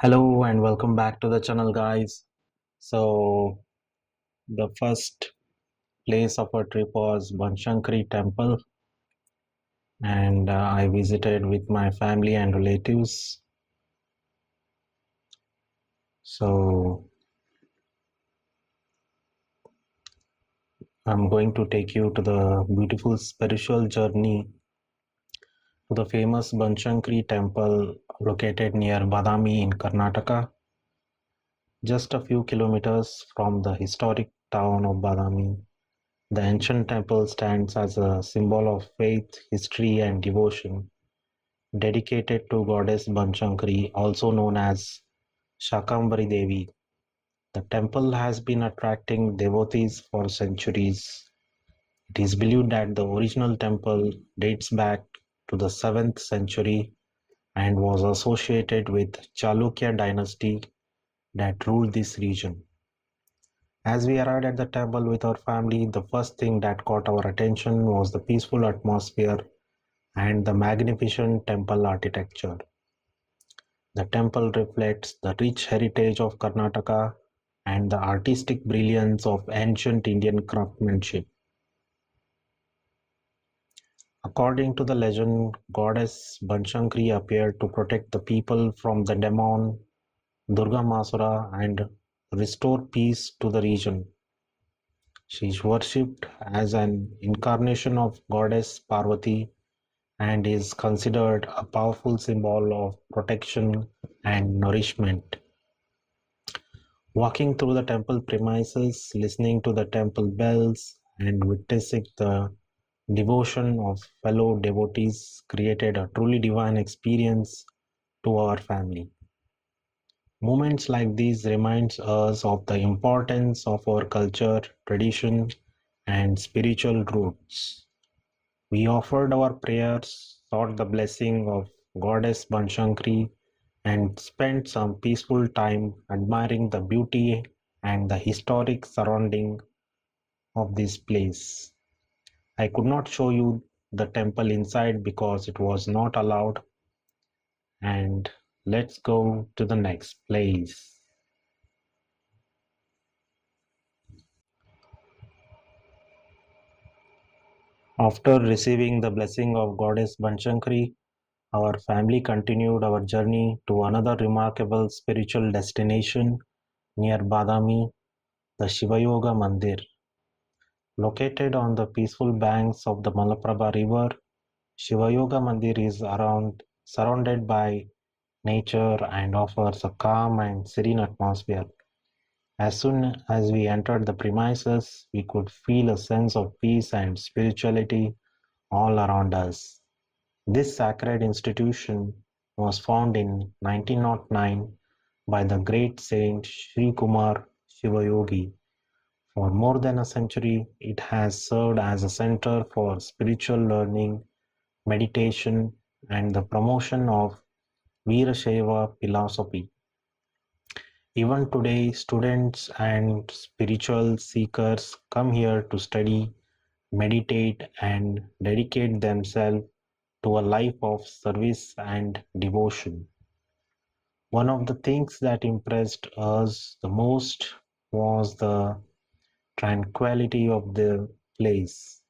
Hello and welcome back to the channel, guys. So the first place of our trip was Banashankari Temple, and I visited with my family and relatives. So I'm going to take you to the beautiful spiritual journey to the famous Banashankari Temple located near Badami in Karnataka, just a few kilometers from the historic town of Badami. The ancient temple stands as a symbol of faith, history, and devotion, dedicated to goddess Banashankari, also known as Shakambari Devi. The temple has been attracting devotees for centuries. It is believed that the original temple dates back to the 7th century and was associated with Chalukya dynasty that ruled this region. As we arrived at the temple with our family, the first thing that caught our attention was the peaceful atmosphere and the magnificent temple architecture. The temple reflects the rich heritage of Karnataka and the artistic brilliance of ancient Indian craftsmanship. According to the legend, goddess Banshankari appeared to protect the people from the demon Durga Masura and restore peace to the region. She is worshipped as an incarnation of goddess Parvati and is considered a powerful symbol of protection and nourishment. Walking through the temple premises, listening to the temple bells, and witnessing the devotion of fellow devotees created a truly divine experience to our family. Moments like these reminds us of the importance of our culture, tradition, and spiritual roots. We offered our prayers, sought the blessing of Goddess Banshankari, and spent some peaceful time admiring the beauty and the historic surrounding of this place. I could not show you the temple inside because it was not allowed. And let's go to the next place. After receiving the blessing of Goddess Banshankari, our family continued our journey to another remarkable spiritual destination near Badami, the Shivayoga Mandir. Located on the peaceful banks of the Malaprabha River, Shivayoga Mandir is surrounded by nature and offers a calm and serene atmosphere. As soon as we entered the premises, we could feel a sense of peace and spirituality all around us. This sacred institution was founded in 1909 by the great saint Sri Kumar Shivayogi. For more than a century, it has served as a center for spiritual learning, meditation, and the promotion of Veerashaiva philosophy. Even today, students and spiritual seekers come here to study, meditate, and dedicate themselves to a life of service and devotion. One of the things that impressed us the most was the tranquility of the place.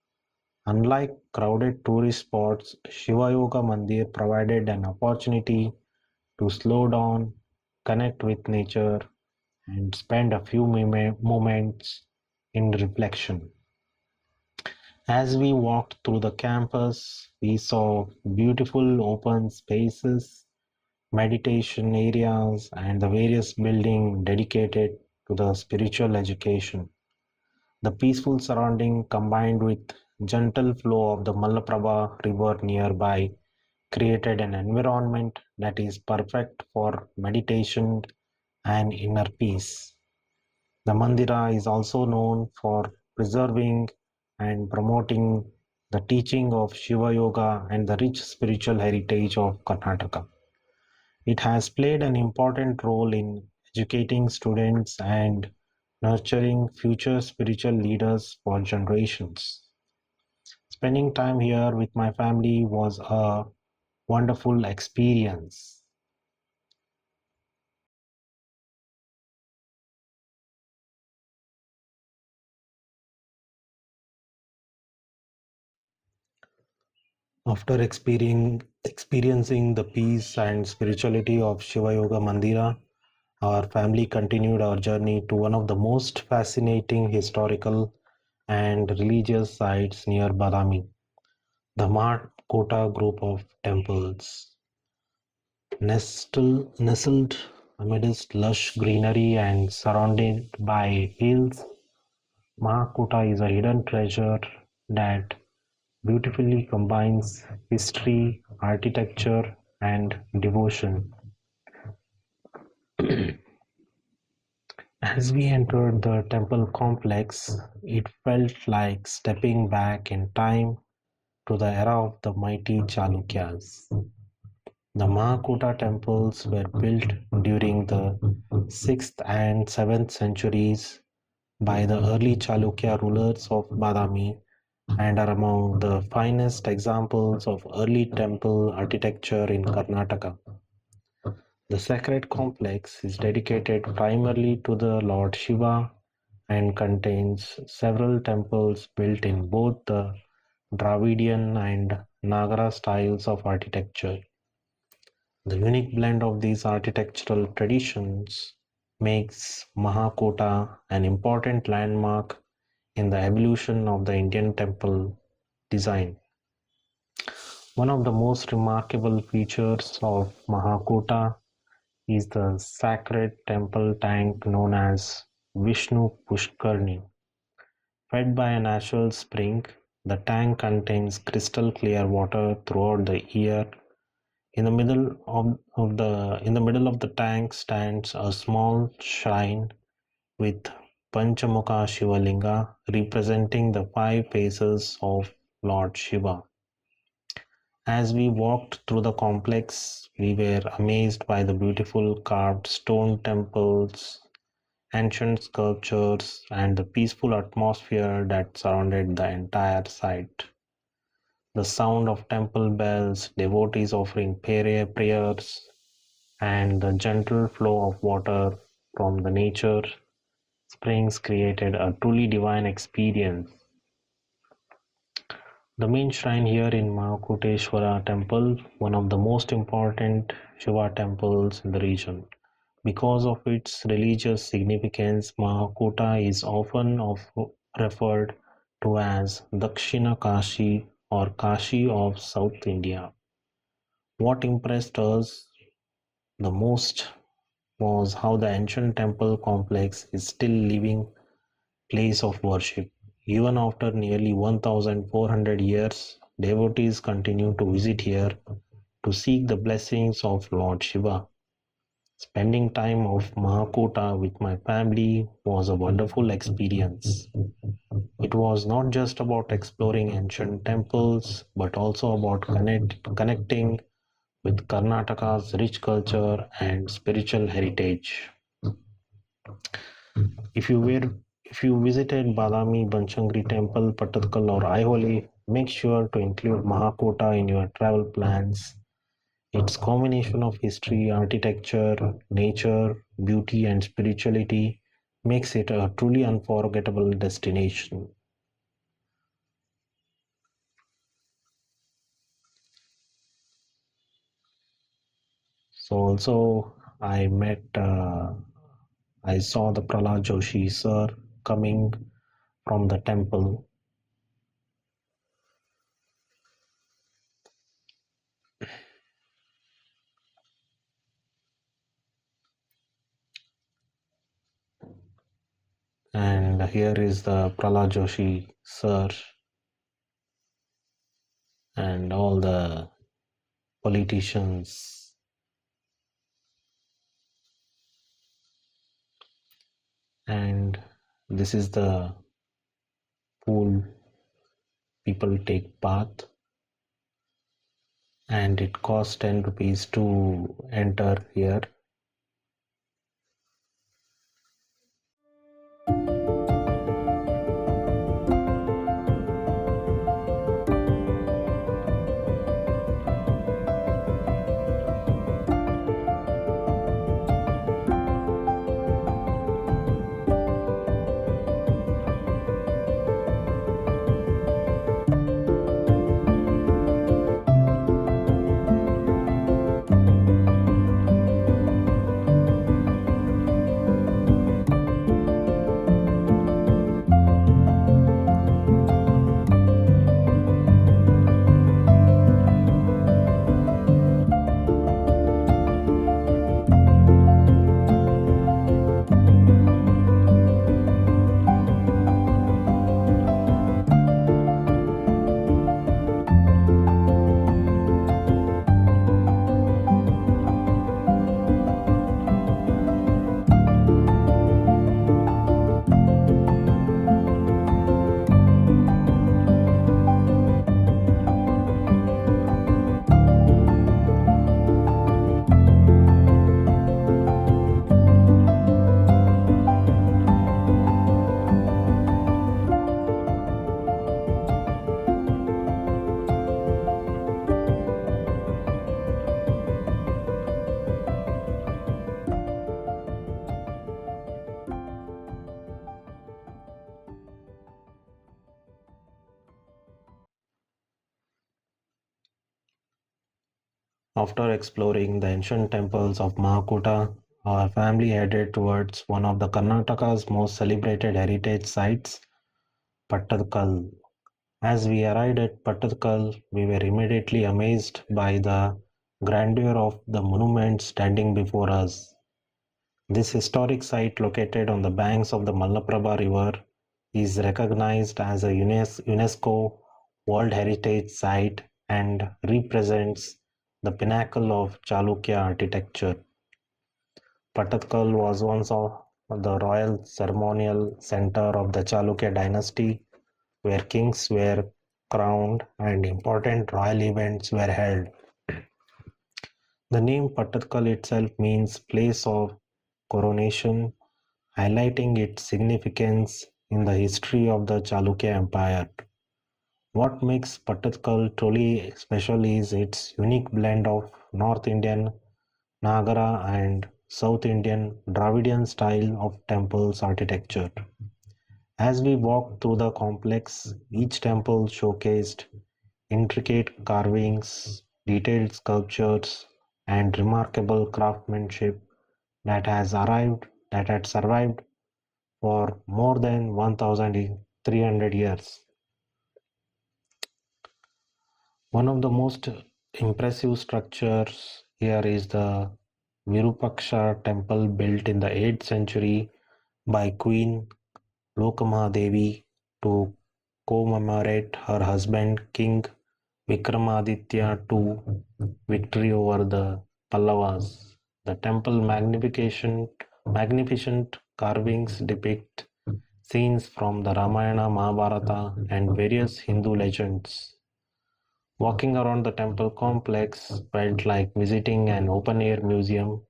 Unlike crowded tourist spots, Shiva Yoga Mandir provided an opportunity to slow down, connect with nature, and spend a few moments in reflection. As we walked through the campus, we saw beautiful open spaces, meditation areas, and the various buildings dedicated to the spiritual education. The peaceful surrounding combined with gentle flow of the Malaprabha river nearby created an environment that is perfect for meditation and inner peace. The Mandira is also known for preserving and promoting the teaching of Shiva Yoga and the rich spiritual heritage of Karnataka. It has played an important role in educating students and nurturing future spiritual leaders for generations. Spending time here with my family was a wonderful experience. After experiencing the peace and spirituality of Shiva Yoga Mandira, our family continued our journey to one of the most fascinating historical and religious sites near Badami, the Mahakuta group of temples. Nestled amidst lush greenery and surrounded by hills, Mahakuta is a hidden treasure that beautifully combines history, architecture, and devotion. As we entered the temple complex, it felt like stepping back in time to the era of the mighty Chalukyas. The Mahakuta temples were built during the 6th and 7th centuries by the early Chalukya rulers of Badami and are among the finest examples of early temple architecture in Karnataka. The sacred complex is dedicated primarily to the Lord Shiva and contains several temples built in both the Dravidian and Nagara styles of architecture. The unique blend of these architectural traditions makes Mahakota an important landmark in the evolution of the Indian temple design. One of the most remarkable features of Mahakota is the sacred temple tank known as Vishnu Pushkarni. Fed by a natural spring, the tank contains crystal clear water throughout the year. In the middle of the tank stands a small shrine with Panchamukha Shivalinga representing the five faces of Lord Shiva. As we walked through the complex, we were amazed by the beautiful carved stone temples, ancient sculptures, and the peaceful atmosphere that surrounded the entire site. The sound of temple bells, devotees offering prayers, and the gentle flow of water from the nature springs created a truly divine experience. The main shrine here in Mahakuteshwara Temple, one of the most important Shiva temples in the region. Because of its religious significance, Mahakuta is often referred to as Dakshina Kashi or Kashi of South India. What impressed us the most was how the ancient temple complex is still living place of worship. Even after nearly 1400 years, devotees continue to visit here to seek the blessings of Lord Shiva. Spending time of Mahakuta with my family was a wonderful experience. It was not just about exploring ancient temples, but also about connecting with Karnataka's rich culture and spiritual heritage. If you were if you visited Badami Banashankari Temple, Pattadakal or Aihole, make sure to include Mahakota in your travel plans. Its combination of history, architecture, nature, beauty and spirituality makes it a truly unforgettable destination. So also I saw the Prahlad Joshi sir coming from the temple, and here is the Prahlad Joshi sir and all the politicians, and this is the pool people take bath, and it costs 10 rupees to enter here. After exploring the ancient temples of Mahakuta, our family headed towards one of the Karnataka's most celebrated heritage sites, Pattadakal. As we arrived at Pattadakal, we were immediately amazed by the grandeur of the monument standing before us. This historic site, located on the banks of the Malaprabha River, is recognized as a UNESCO World Heritage Site and represents the pinnacle of Chalukya architecture. Pattadakal was once the royal ceremonial center of the Chalukya dynasty, where kings were crowned and important royal events were held. The name Pattadakal itself means place of coronation, highlighting its significance in the history of the Chalukya Empire. What makes Pattadakal truly special is its unique blend of North Indian Nagara and South Indian Dravidian style of temples architecture. As we walked through the complex, each temple showcased intricate carvings, detailed sculptures, and remarkable craftsmanship that had survived for more than 1,300 years. One of the most impressive structures here is the Virupaksha temple built in the 8th century by Queen Lokamadevi to commemorate her husband King Vikramaditya II victory over the Pallavas. The temple magnificent carvings depict scenes from the Ramayana, Mahabharata, and various Hindu legends. Walking around the temple complex felt like visiting an open air museum.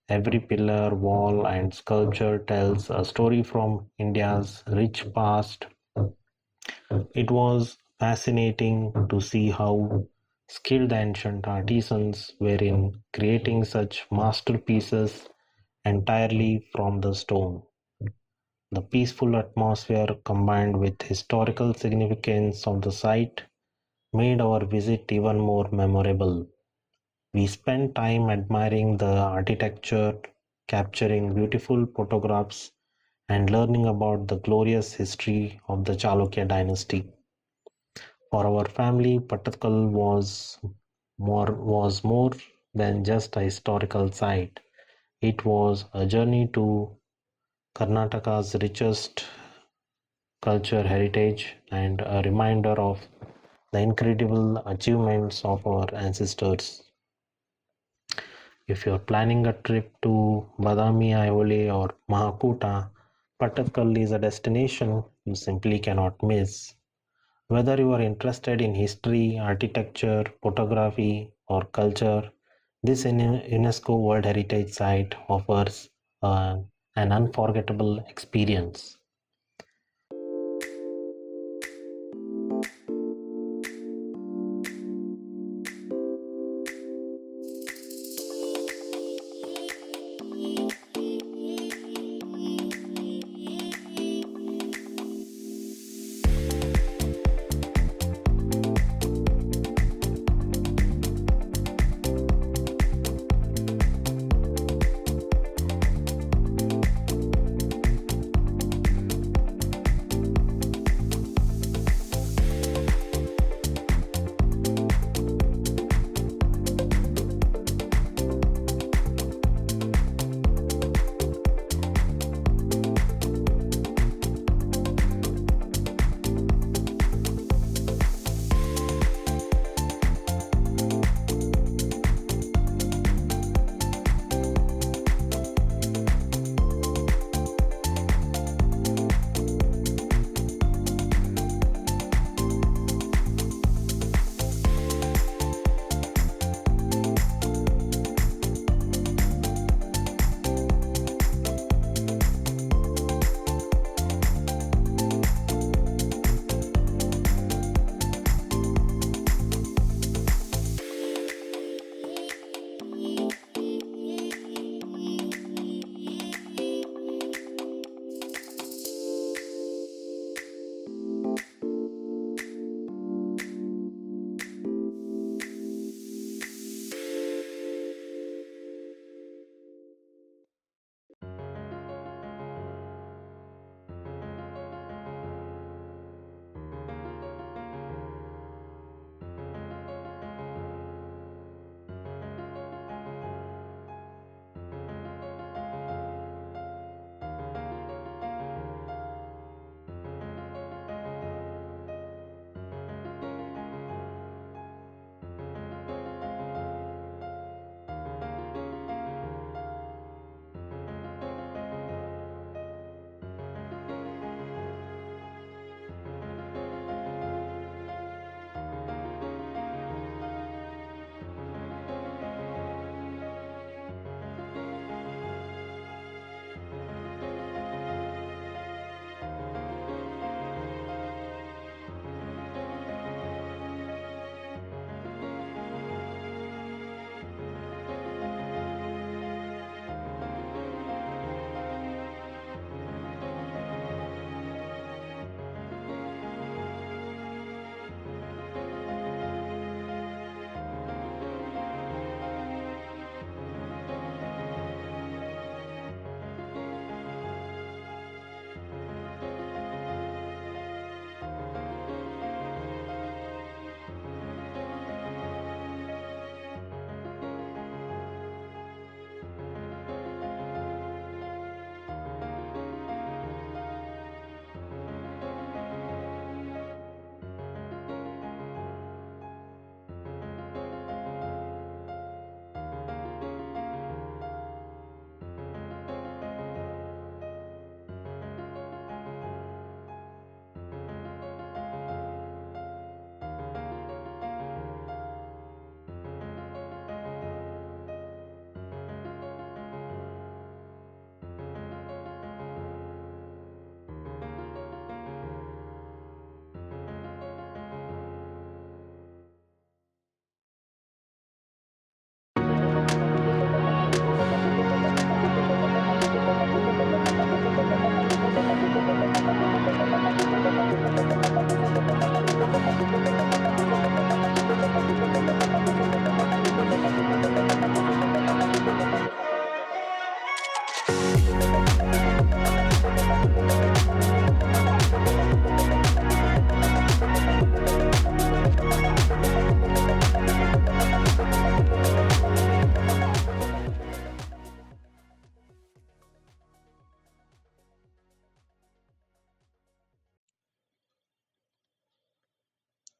Every pillar, wall, and sculpture tells a story from India's rich past. It was fascinating to see how skilled ancient artisans were in creating such masterpieces entirely from the stone. The peaceful atmosphere combined with historical significance of the site made our visit even more memorable. We spent time admiring the architecture, capturing beautiful photographs, and learning about the glorious history of the Chalukya dynasty. For our family, Pattadakal was more than just a historical site. It was a journey to Karnataka's richest culture heritage and a reminder of the incredible achievements of our ancestors. If you're planning a trip to Badami, Aihole, or Mahakuta, Pattadakal is a destination you simply cannot miss. Whether you are interested in history, architecture, photography, or culture, this UNESCO World Heritage Site offers an unforgettable experience.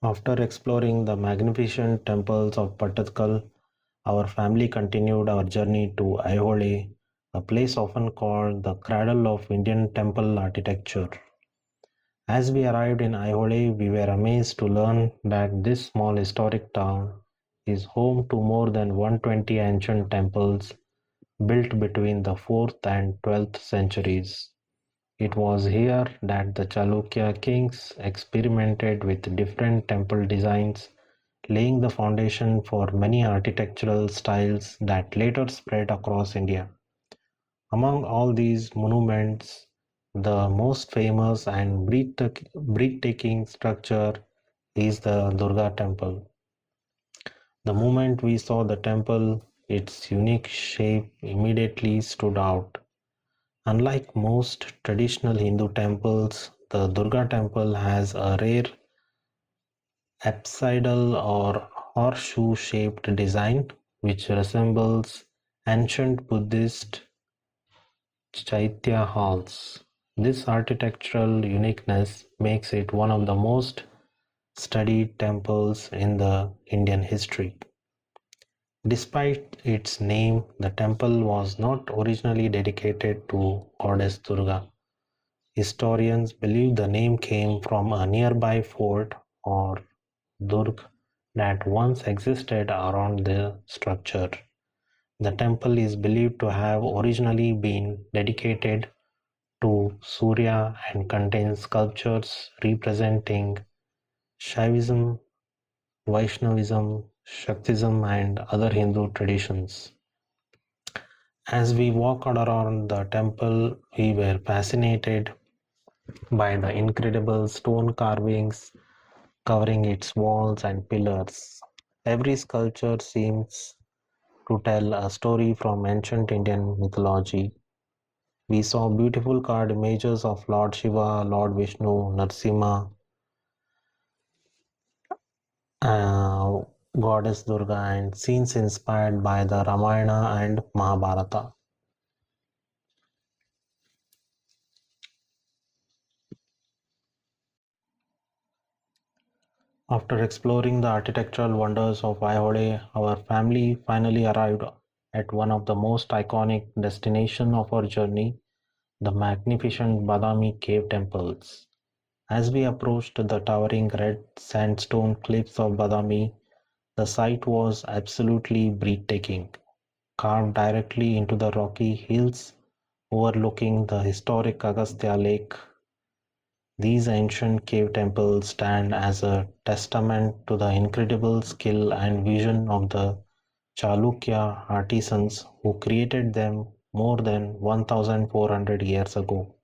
After exploring the magnificent temples of Pattadakal, our family continued our journey to Aihole, a place often called the cradle of Indian temple architecture. As we arrived in Aihole, we were amazed to learn that this small historic town is home to more than 120 ancient temples built between the 4th and 12th centuries. It was here that the Chalukya kings experimented with different temple designs, laying the foundation for many architectural styles that later spread across India. Among all these monuments, the most famous and breathtaking structure is the Durga Temple. The moment we saw the temple, its unique shape immediately stood out. Unlike most traditional Hindu temples, the Durga Temple has a rare apsidal or horseshoe shaped design which resembles ancient Buddhist Chaitya halls. This architectural uniqueness makes it one of the most studied temples in the Indian history. Despite its name, the temple was not originally dedicated to goddess Durga. Historians believe the name came from a nearby fort or durg that once existed around the structure. The temple is believed to have originally been dedicated to Surya and contains sculptures representing Shaivism, Vaishnavism, Shaktism, and other Hindu traditions. As we walked around the temple, we were fascinated by the incredible stone carvings covering its walls and pillars. Every sculpture seems to tell a story from ancient Indian mythology. We saw beautiful carved images of Lord Shiva, Lord Vishnu, Narsimha, uh, Goddess Durga, and scenes inspired by the Ramayana and Mahabharata. After exploring the architectural wonders of Aihole, our family finally arrived at one of the most iconic destinations of our journey, the magnificent Badami Cave Temples. As we approached the towering red sandstone cliffs of Badami, the sight was absolutely breathtaking. Carved directly into the rocky hills overlooking the historic Agastya Lake, these ancient cave temples stand as a testament to the incredible skill and vision of the Chalukya artisans who created them more than 1400 years ago.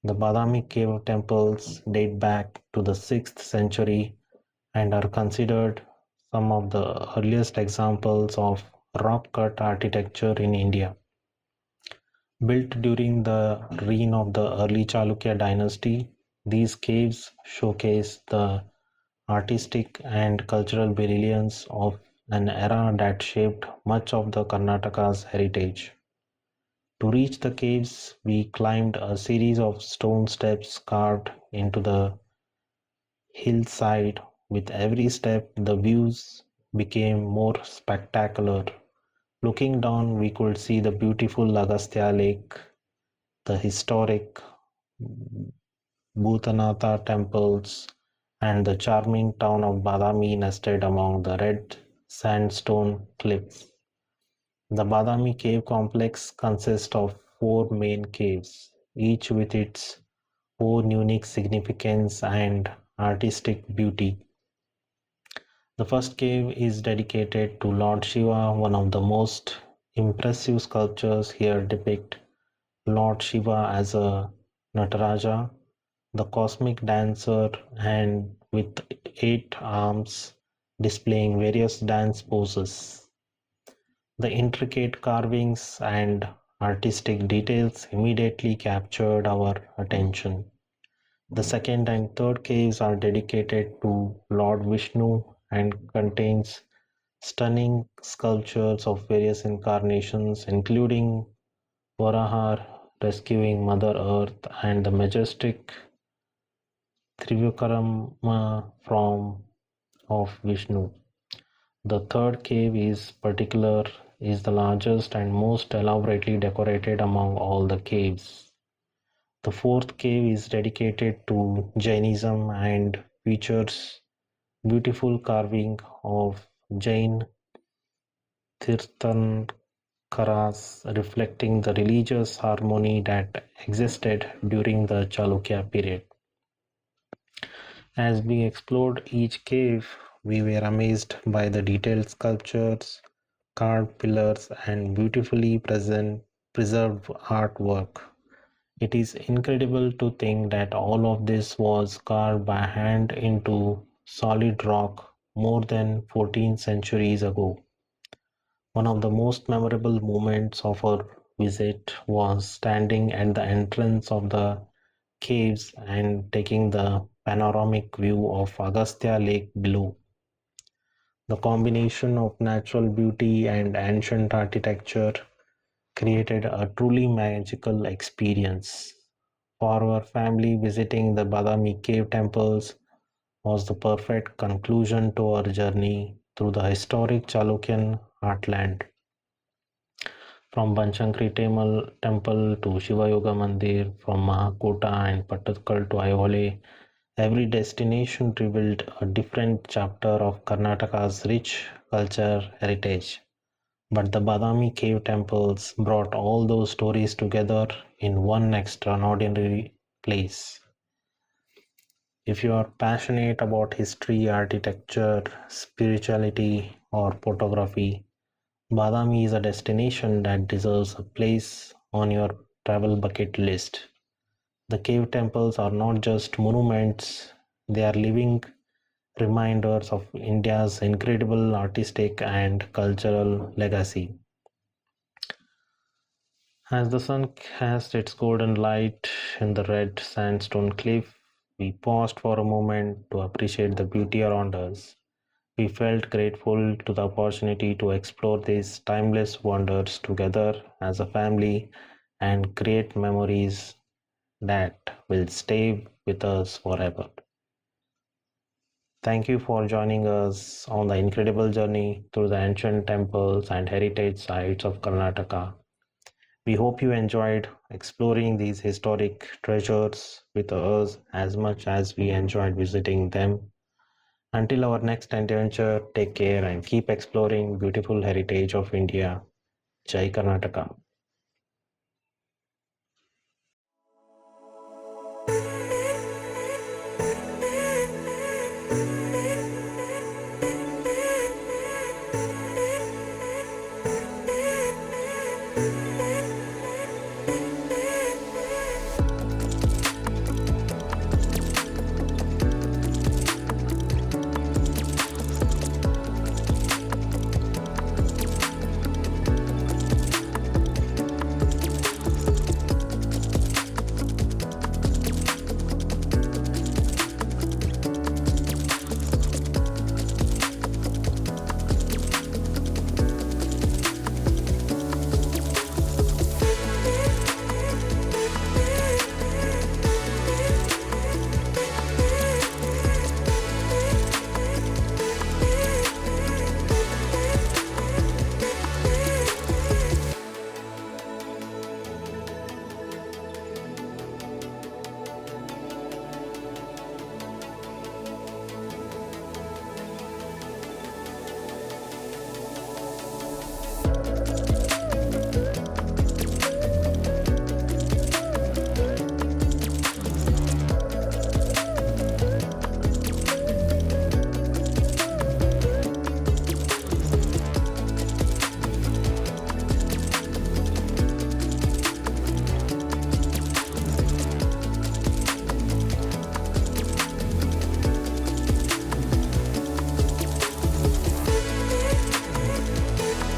The Badami Cave temples date back to the 6th century and are considered some of the earliest examples of rock cut architecture in India. Built during the reign of the early Chalukya dynasty, these caves showcase the artistic and cultural brilliance of an era that shaped much of the Karnataka's heritage. To reach the caves, we climbed a series of stone steps carved into the hillside. With every step, the views became more spectacular. Looking down, we could see the beautiful Agastya Lake, the historic Bhutanatha temples, and the charming town of Badami nested among the red sandstone cliffs. The Badami cave complex consists of four main caves, each with its own unique significance and artistic beauty. The first cave is dedicated to Lord Shiva. One of the most impressive sculptures here depict Lord Shiva as a Nataraja, the cosmic dancer, and with 8 arms displaying various dance poses. The intricate carvings and artistic details immediately captured our attention. The second and third caves are dedicated to Lord Vishnu and contains stunning sculptures of various incarnations, including Varaha rescuing Mother Earth and the majestic Trivikrama from of Vishnu. The third cave is the largest and most elaborately decorated among all the caves. The fourth cave is dedicated to Jainism and features beautiful carving of Jain Tirthankaras reflecting the religious harmony that existed during the Chalukya period. As we explored each cave, we were amazed by the detailed sculptures, carved pillars, and beautifully preserved artwork. It is incredible to think that all of this was carved by hand into solid rock more than 14 centuries ago. One of the most memorable moments of our visit was standing at the entrance of the caves and taking the panoramic view of Agastya Lake below. The combination of natural beauty and ancient architecture created a truly magical experience. For our family, visiting the Badami Cave Temples was the perfect conclusion to our journey through the historic Chalukyan heartland. From Temple to Shiva Yoga Mandir, from Mahakuta and Pattadakal to Aihole, every destination revealed a different chapter of Karnataka's rich culture heritage. But the Badami Cave Temples brought all those stories together in one extraordinary place. If you are passionate about history, architecture, spirituality, or photography, Badami is a destination that deserves a place on your travel bucket list. The cave temples are not just monuments, they are living reminders of India's incredible artistic and cultural legacy. As the sun cast its golden light in the red sandstone cliff, we paused for a moment to appreciate the beauty around us. We felt grateful to the opportunity to explore these timeless wonders together as a family and create memories that will stay with us forever. Thank you for joining us on the incredible journey through the ancient temples and heritage sites of Karnataka. We hope you enjoyed exploring these historic treasures with us as much as we enjoyed visiting them. Until our next adventure, take care and keep exploring beautiful heritage of India. Jai Karnataka.